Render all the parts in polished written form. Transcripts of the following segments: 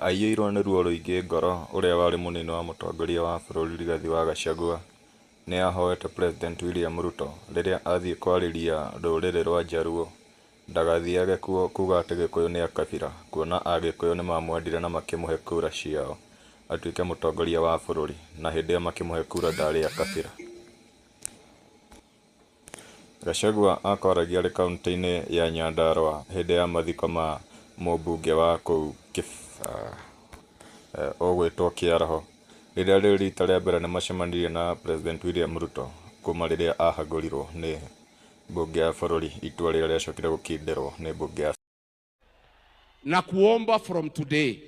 Aiyĩirwo nĩ ruo rũingĩ ngoro ũrĩa warĩ mũnene wa mũtongoria wa bũrũri Rigathĩ wa Gachagua nĩ ahoete President William Ruto rĩrĩa athiĩ kwarĩria rũrĩrĩ rwa Jaluo ndagathiage kuga atĩ Gĩkũyũ nĩ akabira, kuona Agĩkũyũ nĩ mamwendire na makĩmũhe kura ciao atuĩke mũtongoria wa bũrũri, na hĩndĩ ĩyo makĩmũhe kura ndarĩ akabira. Gachagua akwaragia arĩ kaunti-inĩ ya Nyandarua hĩndĩ ya mathiko ma mũmbunge wa kũu ũgwĩtwo Kĩaraho, rĩrĩa rĩrĩ rita rĩa mbere nĩ macemanirie na President William Ruto kuma rĩrĩa ahagũrirwo nĩ mbunge ya bũrũri, itua rĩrĩa rĩacokire gũkindĩrwo nĩ mbunge ya na kuomba from today,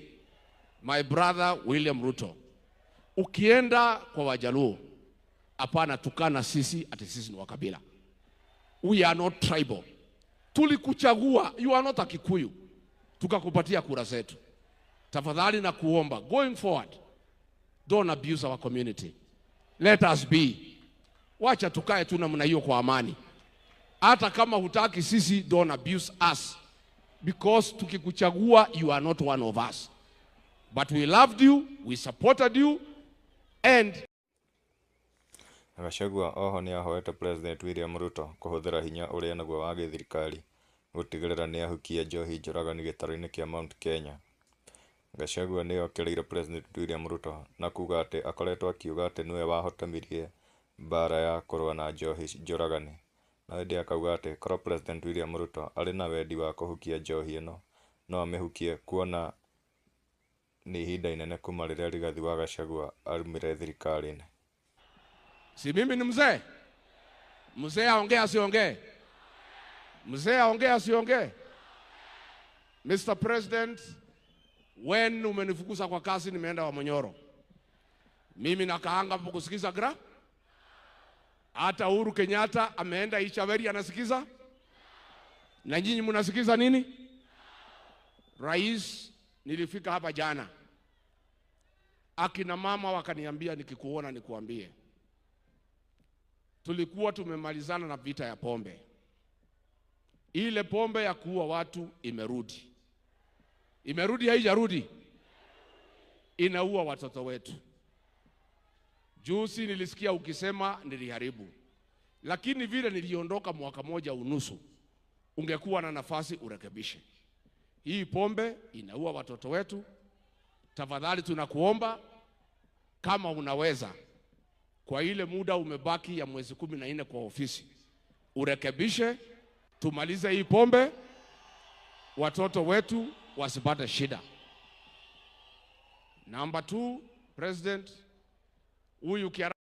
my brother William Ruto, ukienda kwa Wajaluo hapana tukana sisi ati sisi ni wakabila. We are not tribal. Tulikuchagua, you are not a Kikuyu, tukakupatia kura zetu. Tafadhali na kuomba, going forward, don't abuse our community. Let us be. Wacha tukae tu namna hiyo kwa amani. Hata kama hutaki sisi, don't abuse us. Because tukikuchagua, you are not one of us. But we loved you, we supported you, and Gachagua oho nĩ ahoete President William Ruto kũhũthĩra hinya ũrĩa naguo wa gĩthirikari gũtigĩrĩra nĩ ahukia njohi njũragani gĩtarũ-inĩ kĩa Mount Kenya. Gachagua nĩ okereire President William Ruto na kuga atĩ akoretwo akiuga atĩ nĩwe wahotamirie mbara ya kũrũa na njohi njũragani, na hĩndĩ akauga atĩ korwo President William Ruto arĩ na wendi wa kũhukia njohi ĩno no amĩhukie, kuona nĩ ihinda inene kuma rĩrĩa Rigathĩ wa Gachagua arumire thirikari-inĩ. Si mimi ni mzee? Mzee aongee asiongee? Mzee aongee asiongee? Mr. President, when umenifukuza kwa kazi nimeenda Wamonyoro, mimi nakaanga hapo kusikiza gra. Hata Uhuru Kenyatta ameenda Ichaveri anasikiza. Na nyinyi mnasikiza nini? Rais, nilifika hapa jana, akina mama wakaniambia nikikuona nikuambie, tulikuwa tumemalizana na vita ya pombe. Ile pombe ya kuua watu imerudi. Imerudi haijarudi? Inaua watoto wetu. Juzi nilisikia ukisema niliharibu. Lakini vile niliondoka mwaka moja unusu, ungekuwa na nafasi urekebishe. Hii pombe inaua watoto wetu. Tafadhali tunakuomba kama unaweza, kwa ile muda umebaki ya mwezi 14 kwa ofisi, urekebishe, tumalize hii pombe, watoto wetu wasipate shida. Number 2, President, huyu